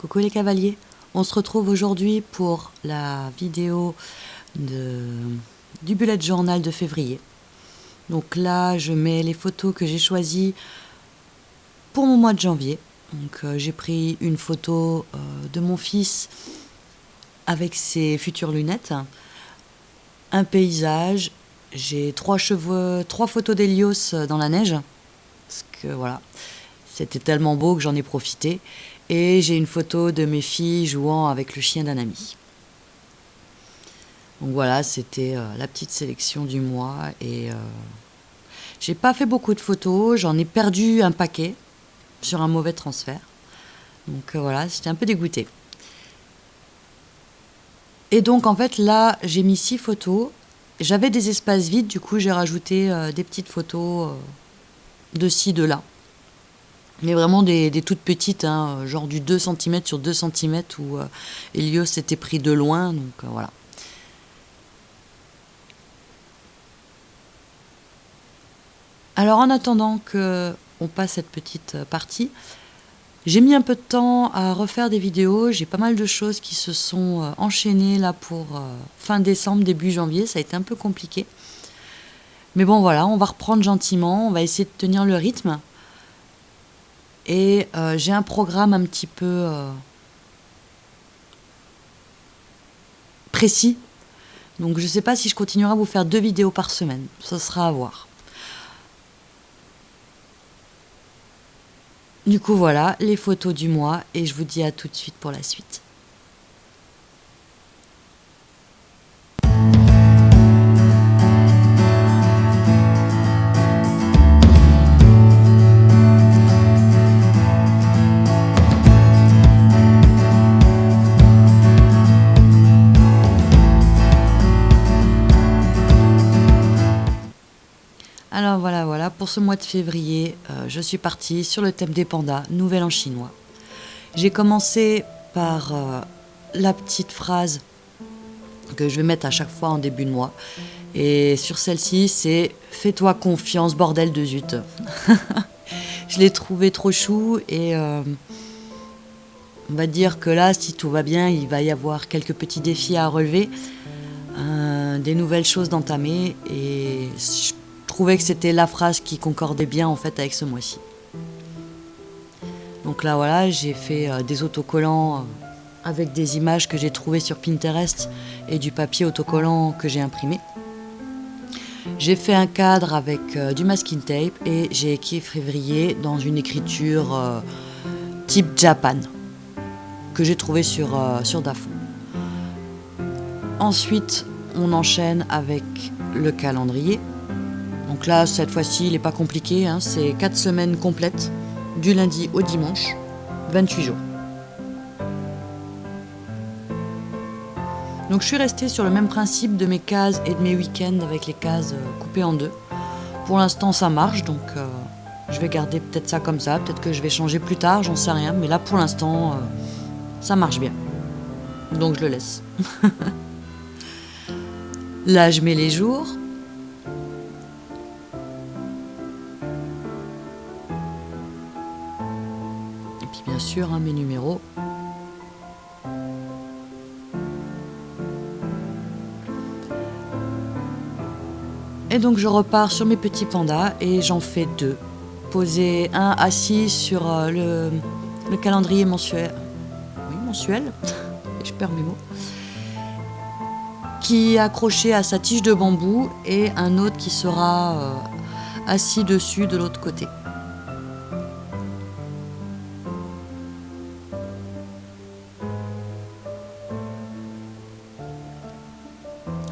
Coucou les cavaliers, on se retrouve aujourd'hui pour la vidéo du bullet journal de février. Donc là, je mets les photos que j'ai choisies pour mon mois de janvier. Donc j'ai pris une photo de mon fils avec ses futures lunettes, un paysage, j'ai trois photos d'Hélios dans la neige, parce que voilà, c'était tellement beau que j'en ai profité. Et j'ai une photo de mes filles jouant avec le chien d'un ami. Donc voilà, c'était la petite sélection du mois. Et j'ai pas fait beaucoup de photos, j'en ai perdu un paquet sur un mauvais transfert. Donc voilà, j'étais un peu dégoûtée. Et donc en fait là, j'ai mis 6 photos. J'avais des espaces vides, du coup j'ai rajouté des petites photos de ci, de là. Mais vraiment des toutes petites, hein, genre du 2 cm sur 2 cm où Hélios s'était pris de loin, donc voilà. Alors en attendant qu'on passe cette petite partie, j'ai mis un peu de temps à refaire des vidéos, j'ai pas mal de choses qui se sont enchaînées là pour fin décembre, début janvier, ça a été un peu compliqué. Mais bon voilà, on va reprendre gentiment, on va essayer de tenir le rythme. Et j'ai un programme un petit peu précis. Donc je ne sais pas si je continuerai à vous faire 2 vidéos par semaine. Ça sera à voir. Du coup voilà, les photos du mois. Et je vous dis à tout de suite pour la suite. Alors voilà, pour ce mois de février, je suis partie sur le thème des pandas, Nouvel An chinois. J'ai commencé par la petite phrase que je vais mettre à chaque fois en début de mois. Et sur celle-ci, c'est « Fais-toi confiance, bordel de zut ». Je l'ai trouvé trop chou et on va dire que là, si tout va bien, il va y avoir quelques petits défis à relever, des nouvelles choses d'entamer et je trouvais que c'était la phrase qui concordait bien en fait avec ce mois-ci. Donc là voilà, j'ai fait des autocollants avec des images que j'ai trouvées sur Pinterest et du papier autocollant que j'ai imprimé. J'ai fait un cadre avec du masking tape et j'ai écrit février dans une écriture type Japan que j'ai trouvé sur Dafo. Ensuite, on enchaîne avec le calendrier. Donc là, cette fois-ci, il n'est pas compliqué, hein, c'est 4 semaines complètes, du lundi au dimanche, 28 jours. Donc je suis restée sur le même principe de mes cases et de mes week-ends avec les cases coupées en 2. Pour l'instant, ça marche, donc je vais garder peut-être ça comme ça, peut-être que je vais changer plus tard, j'en sais rien, mais là pour l'instant, ça marche bien. Donc je le laisse. Là, je mets les jours. Et puis bien sûr, mes numéros. Et donc je repars sur mes petits pandas et j'en fais 2. Poser un assis sur le calendrier mensuel. Oui, mensuel. Je perds mes mots. Qui est accroché à sa tige de bambou et un autre qui sera assis dessus de l'autre côté.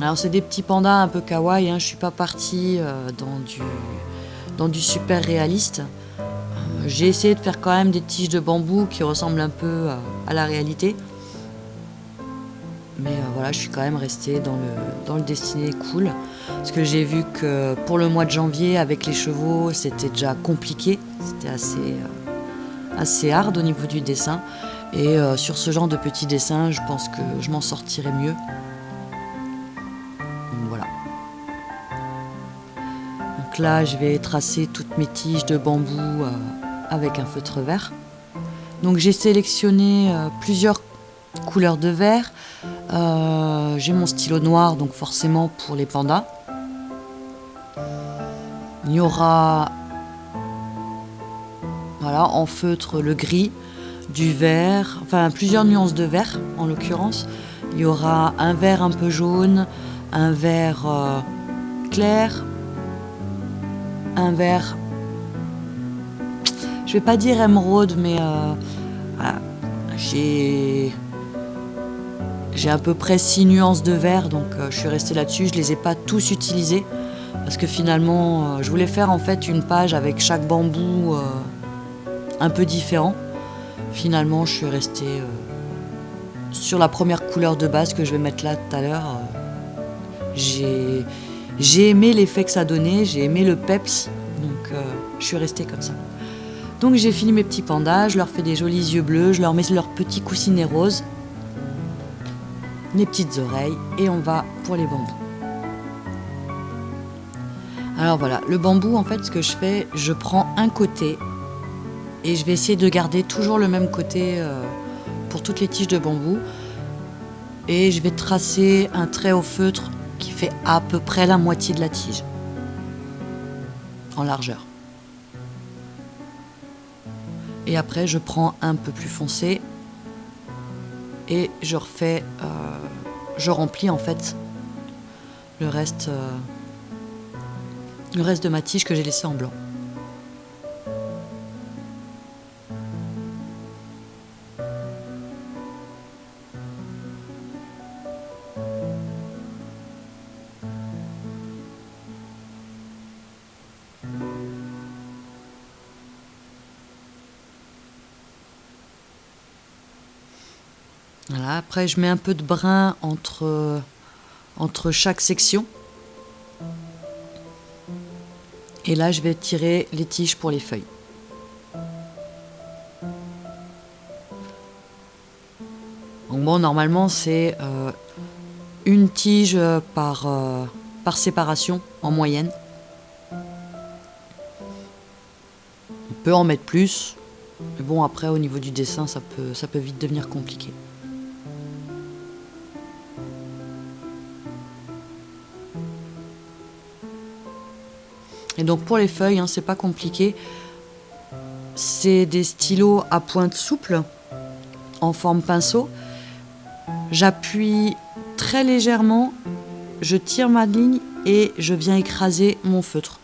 Alors c'est des petits pandas un peu kawaii, hein. Je suis pas partie dans du super réaliste. J'ai essayé de faire quand même des tiges de bambou qui ressemblent un peu à la réalité. Mais voilà, je suis quand même restée dans le dessiné cool. Parce que j'ai vu que pour le mois de janvier, avec les chevaux, c'était déjà compliqué. C'était assez hard au niveau du dessin. Et sur ce genre de petits dessins, je pense que je m'en sortirais mieux. Donc voilà. Donc là, je vais tracer toutes mes tiges de bambou avec un feutre vert. Donc j'ai sélectionné plusieurs couleurs de verre. J'ai mon stylo noir, donc forcément pour les pandas. Il y aura, voilà, en feutre le gris, du vert, enfin plusieurs nuances de vert en l'occurrence. Il y aura un vert un peu jaune, un vert clair, un vert, je vais pas dire émeraude, mais voilà. J'ai à peu près 6 nuances de vert, donc je suis restée là-dessus. Je les ai pas tous utilisés parce que finalement je voulais faire en fait une page avec chaque bambou un peu différent. Finalement je suis restée sur la première couleur de base que je vais mettre là tout à l'heure. J'ai aimé l'effet que ça donnait, j'ai aimé le peps, donc je suis restée comme ça. Donc j'ai fini mes petits pandas, je leur fais des jolis yeux bleus, je leur mets leurs petits coussinets roses, mes petites oreilles, et on va pour les bambous. Alors voilà, le bambou, en fait, ce que je fais, je prends un côté et je vais essayer de garder toujours le même côté pour toutes les tiges de bambou. Et je vais tracer un trait au feutre qui fait à peu près la moitié de la tige en largeur. Et après, je prends un peu plus foncé et je refais, je remplis en fait le reste de ma tige que j'ai laissé en blanc. Voilà, après je mets un peu de brun entre chaque section. Et là je vais tirer les tiges pour les feuilles. Donc bon, normalement c'est une tige par séparation en moyenne. On peut en mettre plus, mais bon après au niveau du dessin ça peut vite devenir compliqué. Et donc pour les feuilles, c'est pas compliqué. C'est des stylos à pointe souple en forme pinceau. J'appuie très légèrement, je tire ma ligne et je viens écraser mon feutre.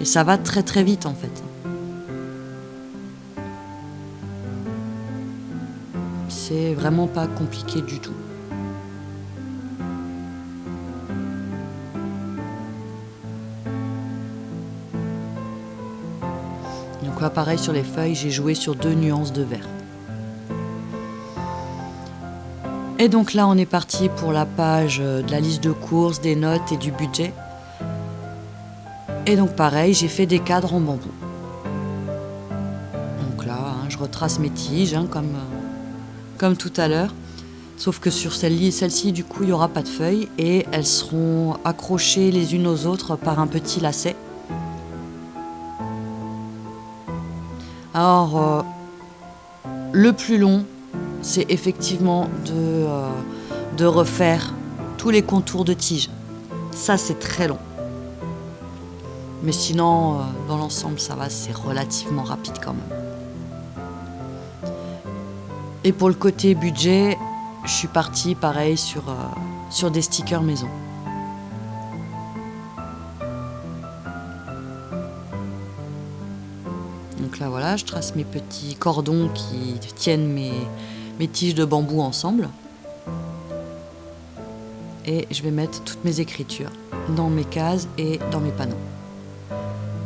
Et ça va très très vite en fait. C'est vraiment pas compliqué du tout. Donc là pareil sur les feuilles, j'ai joué sur 2 nuances de vert. Et donc là on est parti pour la page de la liste de courses, des notes et du budget. Et donc pareil, j'ai fait des cadres en bambou. Donc là, je retrace mes tiges comme tout à l'heure. Sauf que sur celle-ci, du coup, il n'y aura pas de feuilles et elles seront accrochées les unes aux autres par un petit lacet. Alors, le plus long, c'est effectivement de refaire tous les contours de tiges. Ça, c'est très long. Mais sinon, dans l'ensemble, ça va, c'est relativement rapide quand même. Et pour le côté budget, je suis partie pareil sur des stickers maison. Donc là voilà, je trace mes petits cordons qui tiennent mes tiges de bambou ensemble. Et je vais mettre toutes mes écritures dans mes cases et dans mes panneaux.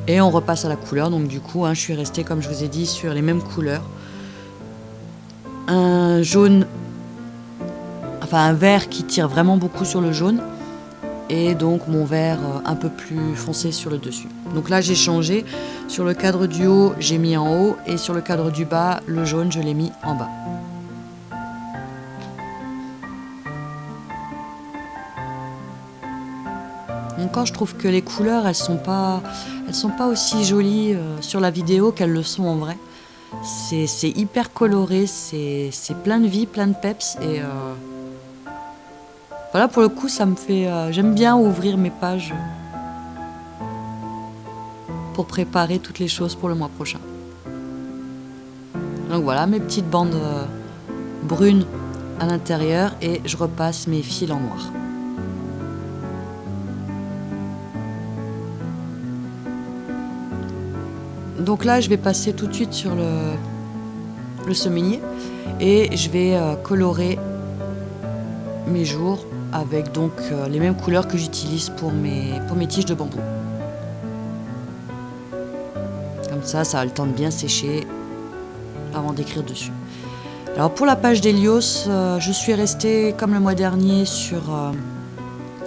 Et on repasse à la couleur, donc du coup, je suis restée, comme je vous ai dit, sur les mêmes couleurs. Un jaune, enfin un vert qui tire vraiment beaucoup sur le jaune. Et donc mon vert un peu plus foncé sur le dessus. Donc là j'ai changé, sur le cadre du haut j'ai mis en haut et sur le cadre du bas le jaune je l'ai mis en bas. Donc quand je trouve que les couleurs elles sont pas aussi jolies sur la vidéo qu'elles le sont en vrai. C'est hyper coloré, c'est plein de vie, plein de peps. Et voilà, pour le coup, ça me fait... j'aime bien ouvrir mes pages pour préparer toutes les choses pour le mois prochain. Donc voilà, mes petites bandes brunes à l'intérieur et je repasse mes fils en noir. Donc là, je vais passer tout de suite sur le seminier et je vais colorer mes jours avec donc les mêmes couleurs que j'utilise pour mes tiges de bambou. Comme ça a le temps de bien sécher avant d'écrire dessus. Alors pour la page d'Hélios, je suis restée comme le mois dernier sur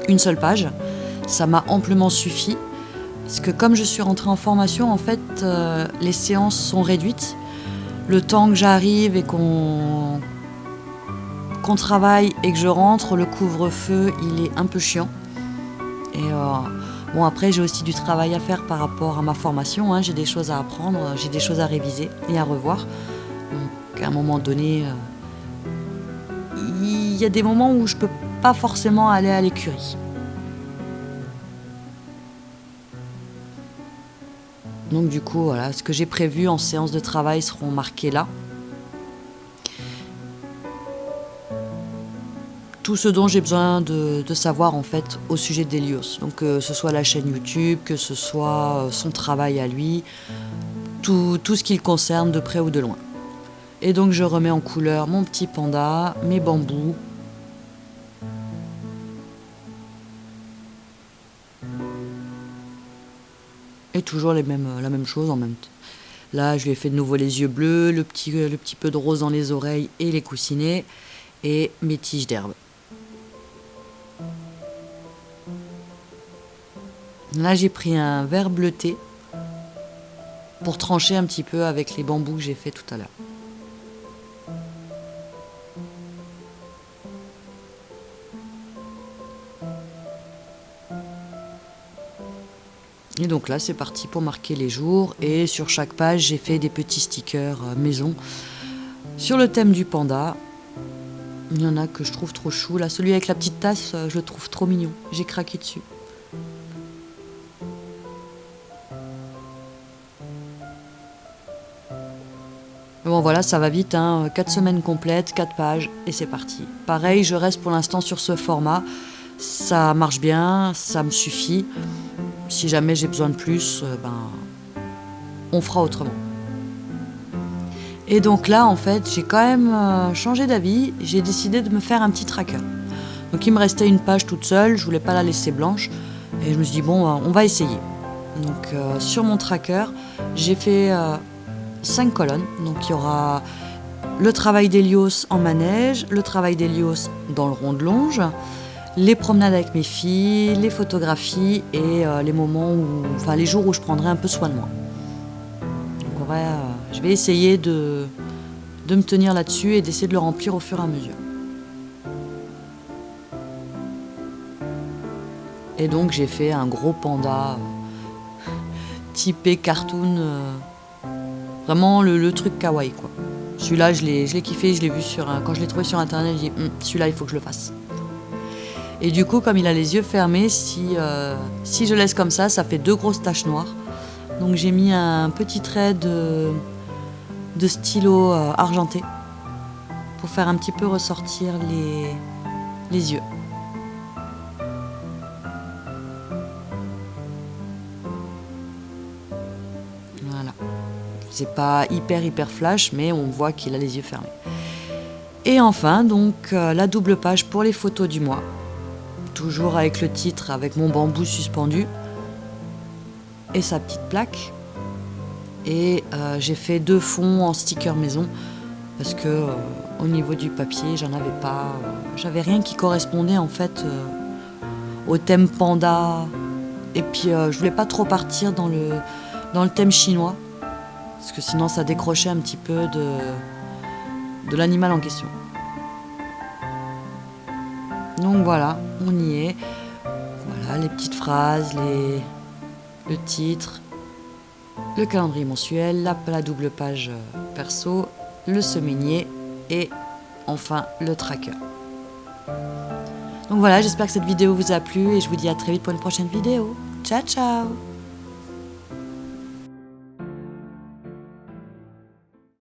une seule page. Ça m'a amplement suffi. Parce que comme je suis rentrée en formation, en fait, les séances sont réduites. Le temps que j'arrive et qu'on travaille et que je rentre, le couvre-feu, il est un peu chiant. Et bon, après, j'ai aussi du travail à faire par rapport à ma formation. Hein. J'ai des choses à apprendre, j'ai des choses à réviser et à revoir. Donc, à un moment donné, il y a des moments où je peux pas forcément aller à l'écurie. Donc du coup, voilà, ce que j'ai prévu en séance de travail seront marqués là. Tout ce dont j'ai besoin de savoir en fait au sujet d'Hélios. Donc que ce soit la chaîne YouTube, que ce soit son travail à lui, tout ce qui le concerne de près ou de loin. Et donc je remets en couleur mon petit panda, mes bambous. Et toujours la même chose en même temps. Là, je lui ai fait de nouveau les yeux bleus, le petit peu de rose dans les oreilles et les coussinets, et mes tiges d'herbe. Là, j'ai pris un vert bleuté pour trancher un petit peu avec les bambous que j'ai fait tout à l'heure. Et donc là, c'est parti pour marquer les jours. Et sur chaque page, j'ai fait des petits stickers maison sur le thème du panda. Il y en a que je trouve trop chou. Là, celui avec la petite tasse, je le trouve trop mignon. J'ai craqué dessus. Bon voilà, ça va vite, hein. 4 semaines complètes, 4 pages, et c'est parti. Pareil, je reste pour l'instant sur ce format. Ça marche bien, ça me suffit. Si jamais j'ai besoin de plus, on fera autrement. Et donc là, en fait, j'ai quand même changé d'avis. J'ai décidé de me faire un petit tracker. Donc il me restait une page toute seule, je voulais pas la laisser blanche. Et je me suis dit, bon, on va essayer. Donc sur mon tracker, j'ai fait 5 colonnes. Donc il y aura le travail d'Hélios en manège, le travail d'Hélios dans le rond de longe, les promenades avec mes filles, les photographies et les moments les jours où je prendrai un peu soin de moi. Donc je vais essayer de me tenir là-dessus et d'essayer de le remplir au fur et à mesure. Et donc j'ai fait un gros panda typé cartoon, vraiment le truc kawaii quoi. Celui-là je l'ai kiffé, je l'ai vu quand je l'ai trouvé sur internet, j'ai dit celui-là il faut que je le fasse. Et du coup comme il a les yeux fermés, si je laisse comme ça fait 2 grosses taches noires. Donc j'ai mis un petit trait de stylo argenté pour faire un petit peu ressortir les yeux. Voilà. C'est pas hyper flash, mais on voit qu'il a les yeux fermés. Et enfin, donc, la double page pour les photos du mois. Toujours avec le titre, avec mon bambou suspendu et sa petite plaque. Et j'ai fait 2 fonds en sticker maison parce que au niveau du papier, j'en avais pas. J'avais rien qui correspondait en fait au thème panda. Et puis je voulais pas trop partir dans le thème chinois parce que sinon ça décrochait un petit peu de l'animal en question. Donc voilà, on y est. Voilà les petites phrases, le titre, le calendrier mensuel, la double page perso, le semainier et enfin le tracker. Donc voilà, j'espère que cette vidéo vous a plu et je vous dis à très vite pour une prochaine vidéo. Ciao ciao!